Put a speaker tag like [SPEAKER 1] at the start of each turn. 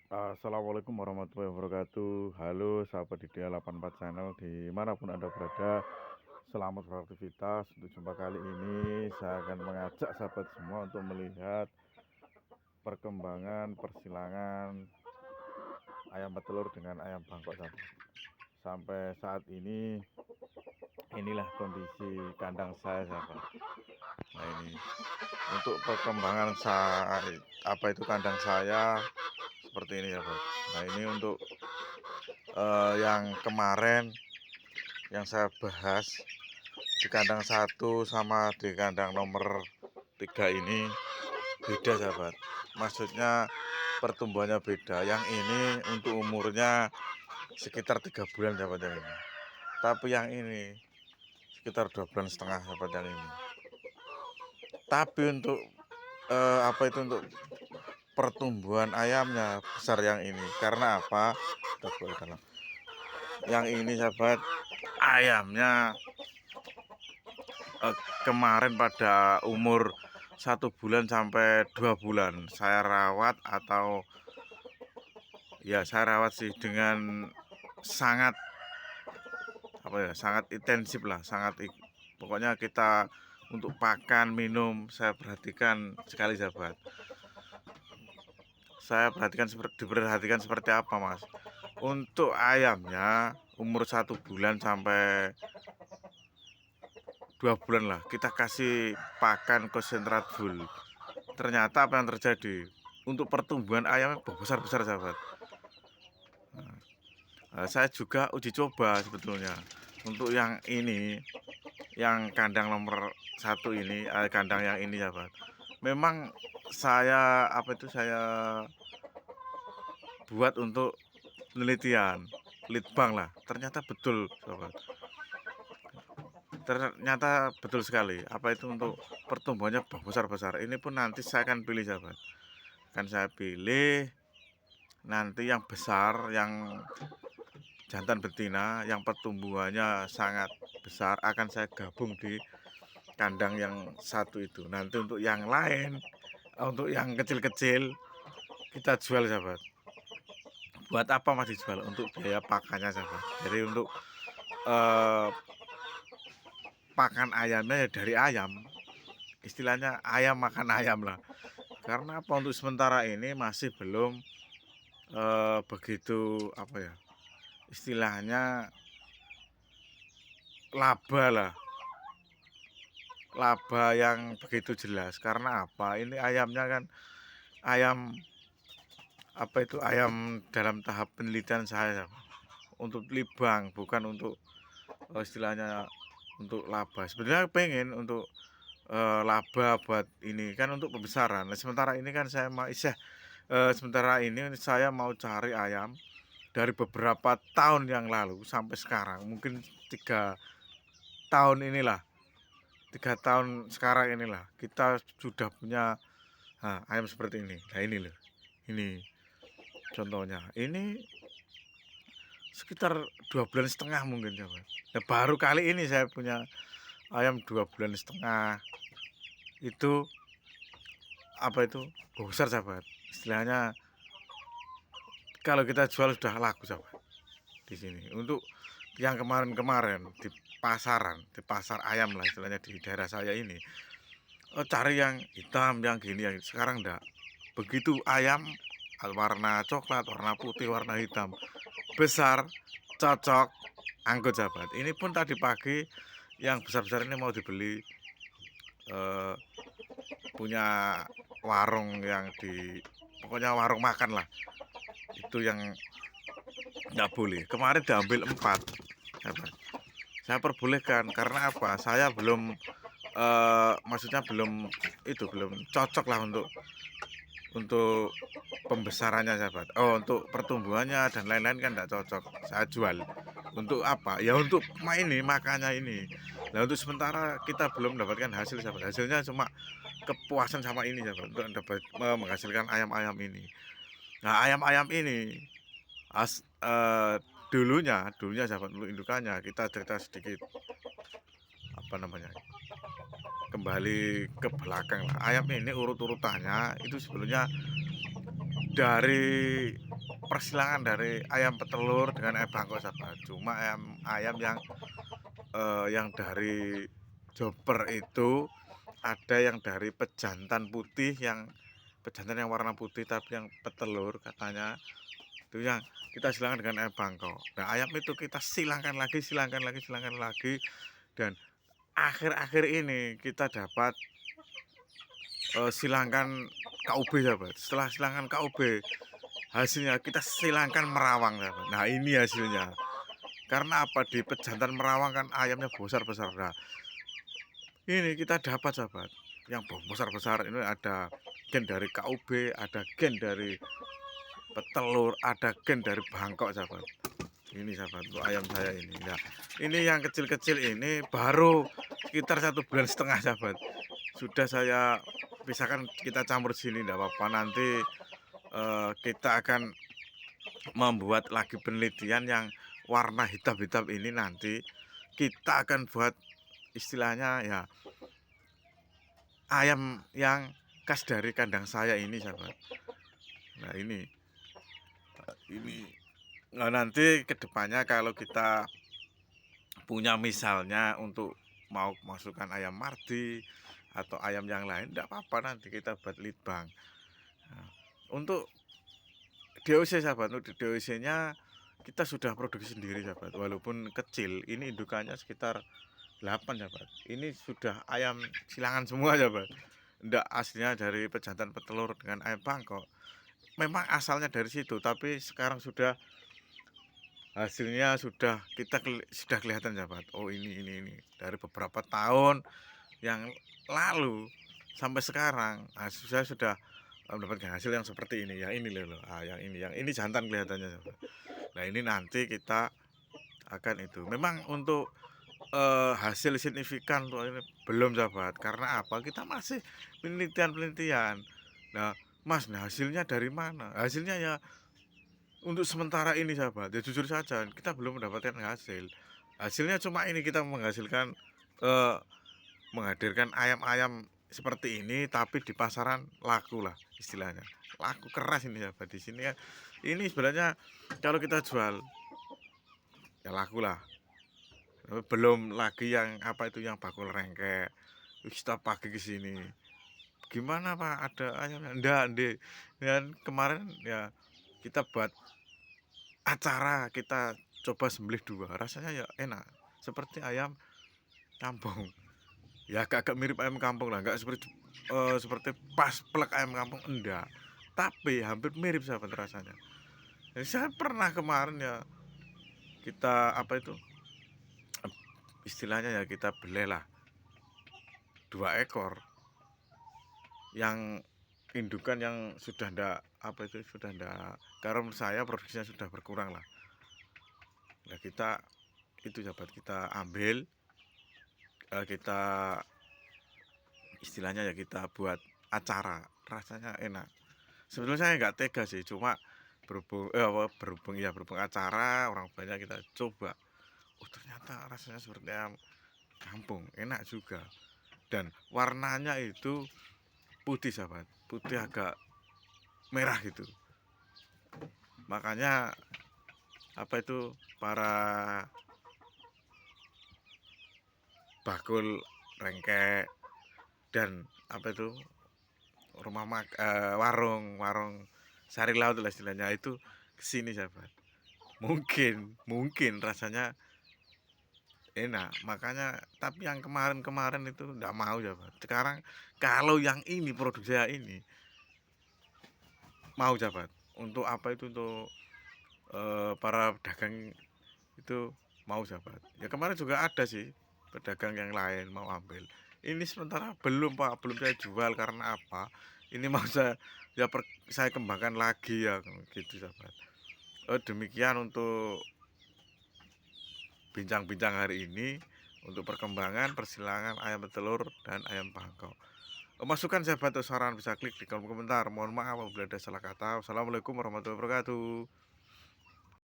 [SPEAKER 1] Assalamualaikum warahmatullahi wabarakatuh. Halo sahabat DDA 84 channel dimanapun Anda berada. Selamat beraktivitas. Untuk jumpa kali ini saya akan mengajak sahabat semua untuk melihat perkembangan persilangan ayam petelur dengan ayam bangkok sahabat. Sampai saat ini inilah kondisi kandang saya sahabat. Nah ini untuk perkembangan kandang saya seperti ini sahabat. Nah ini untuk yang kemarin yang saya bahas di kandang 1 sama di kandang nomor 3 ini beda sahabat. Maksudnya pertumbuhannya beda. Yang ini untuk umurnya sekitar 3 bulan sahabat yang ini. Tapi yang ini sekitar 2 bulan setengah sahabat yang ini. Tapi untuk untuk pertumbuhan ayamnya besar yang ini. Karena apa? Yang ini sahabat, ayamnya kemarin pada umur 1 bulan sampai 2 bulan saya rawat saya rawat sih dengan sangat sangat intensif lah, pokoknya kita untuk pakan minum saya perhatikan sekali sahabat. Saya diperhatikan seperti apa mas. Untuk ayamnya umur 1 bulan sampai 2 bulan lah kita kasih pakan konsentrat full. Ternyata apa yang terjadi, untuk pertumbuhan ayamnya besar-besar sahabat. Saya juga uji coba sebetulnya untuk yang ini, yang kandang nomor 1 ini, kandang yang ini sahabat. Memang saya saya buat untuk penelitian litbang lah, ternyata betul sahabat. Ternyata betul sekali untuk pertumbuhannya besar-besar. Ini pun nanti saya akan pilih sahabat, saya pilih nanti yang besar, yang jantan betina, yang pertumbuhannya sangat besar akan saya gabung di kandang yang 1 itu. Nanti untuk yang lain, untuk yang kecil-kecil kita jual sahabat. Buat apa masih dijual? Untuk biaya pakannya sahabat. Jadi untuk pakan ayamnya ya dari ayam, istilahnya ayam makan ayam lah. Karena apa, untuk sementara ini masih belum begitu istilahnya laba yang begitu jelas. Karena apa, ini ayamnya kan ayam ayam dalam tahap penelitian saya untuk libang, bukan untuk istilahnya untuk laba. Sebenarnya pengen untuk laba buat ini kan untuk pembesaran. Nah, sementara ini kan saya mau cari ayam dari beberapa tahun yang lalu sampai sekarang, mungkin 3 tahun inilah, 3 tahun sekarang inilah kita sudah punya ayam seperti ini. Nah ini loh, ini contohnya, ini sekitar 2 bulan setengah mungkin sahabat. Nah, baru kali ini saya punya ayam 2 bulan setengah itu besar sahabat. Istilahnya kalau kita jual sudah laku sahabat di sini. Untuk yang kemarin-kemarin di pasar ayam lah istilahnya di daerah saya ini, cari yang hitam, yang gini, yang sekarang enggak. Begitu ayam warna coklat, warna putih, warna hitam, besar, cocok, angkut sahabat. Ini pun tadi pagi yang besar-besar ini mau dibeli, punya warung yang pokoknya warung makan lah, itu yang nggak boleh. Kemarin diambil 4 sahabat. Saya perbolehkan karena apa, saya belum maksudnya belum cocok lah untuk pembesarannya sahabat. Untuk pertumbuhannya dan lain-lain kan tidak cocok saya jual. Untuk apa ya, untuk ini makanya ini. Nah untuk sementara kita belum mendapatkan hasil sahabat. Hasilnya cuma kepuasan sama ini sahabat, untuk dapat menghasilkan ayam-ayam ini. Nah ayam-ayam ini dulunya sahabat, untuk indukannya kita cerita sedikit kembali ke belakang lah. Ayam ini urut-urutannya itu sebelumnya dari persilangan dari ayam petelur dengan ayam bangkok sahabat. Cuma ayam ayam yang dari joper itu ada yang dari pejantan putih, yang pejantan yang warna putih tapi yang petelur katanya itu yang kita silangkan dengan ayam bangkok. Nah ayam itu kita silangkan lagi dan akhir-akhir ini kita dapat silangkan KUB sahabat. Setelah silangkan KUB hasilnya kita silangkan merawang sahabat. Nah ini hasilnya. Karena apa, di pejantan merawang kan ayamnya besar-besar. Nah ini kita dapat sahabat yang besar-besar ini ada gen dari KUB, ada gen dari petelur, ada gen dari bangkok sahabat. Ini sahabat untuk ayam saya ini. Nah ini yang kecil-kecil ini baru sekitar 1,5 bulan sahabat. Sudah saya pisahkan, kita campur sini enggak apa-apa. Nanti kita akan membuat lagi penelitian yang warna hitam-hitam ini. Nanti kita akan buat istilahnya ya ayam yang khas dari kandang saya ini sahabat. Nah ini nah, nanti kedepannya kalau kita punya misalnya untuk mau masukkan ayam mardi atau ayam yang lain, enggak apa-apa, nanti kita buat litbang. Nah, untuk DOC sahabat, untuk DOC nya kita sudah produksi sendiri sahabat, walaupun kecil. Ini indukannya sekitar 8 sahabat. Ini sudah ayam silangan semua sahabat, enggak aslinya dari pejantan petelur dengan ayam bangkok. Memang asalnya dari situ, tapi sekarang sudah hasilnya sudah sudah kelihatan sahabat. Oh ini dari beberapa tahun yang lalu sampai sekarang, saya sudah mendapatkan hasil yang seperti ini ya. Ini loh, yang ini jantan kelihatannya sahabat. Nah ini nanti kita akan itu. Memang untuk hasil signifikan untuk ini belum sahabat. Karena apa? Kita masih penelitian. Nah Mas, nah hasilnya dari mana? Hasilnya ya untuk sementara ini sahabat, ya jujur saja kita belum mendapatkan hasil. Hasilnya cuma ini, kita menghasilkan menghadirkan ayam-ayam seperti ini, tapi di pasaran laku lah istilahnya. Laku keras ini sahabat. Di sini ya ini sebenarnya kalau kita jual ya laku lah. Belum lagi yang apa itu, yang bakul rengkek. Kita pagi ke sini. Gimana Pak, ada ayamnya? Enggak, dan kemarin ya kita buat acara, kita coba sembelih 2, rasanya ya enak seperti ayam kampung. Ya agak mirip ayam kampung lah, enggak seperti pas plek ayam kampung, enggak, tapi hampir mirip sahabat rasanya. Jadi saya pernah kemarin ya, kita apa itu istilahnya ya, kita belilah 2 ekor yang indukan yang sudah ndak apa itu, sudah ndak, karena menurut saya produksinya sudah berkurang lah. Nah kita itu sahabat, kita ambil, kita istilahnya ya kita buat acara, rasanya enak. Sebetulnya saya nggak tega sih, cuma berhubung acara orang banyak, kita coba. Oh ternyata rasanya seperti ayam kampung, enak juga. Dan warnanya itu putih sahabat, putih agak merah gitu. Makanya apa itu, para bakul rengkek dan apa itu warung sari laut lah istilahnya, itu kesini sahabat. Mungkin rasanya enak, makanya. Tapi yang kemarin itu enggak mau sahabat. Sekarang kalau yang ini, produksi saya ini mau sahabat. Untuk apa itu, untuk para pedagang itu mau sahabat. Ya kemarin juga ada sih pedagang yang lain mau ambil. Ini sementara belum Pak, belum saya jual. Karena apa? Ini mau saya kembangkan lagi ya gitu sahabat. Demikian untuk bincang-bincang hari ini, untuk perkembangan persilangan ayam petelur dan ayam bangkok. Masukan sahabat atau saran bisa klik di kolom komentar. Mohon maaf apabila ada salah kata. Wassalamualaikum warahmatullahi wabarakatuh.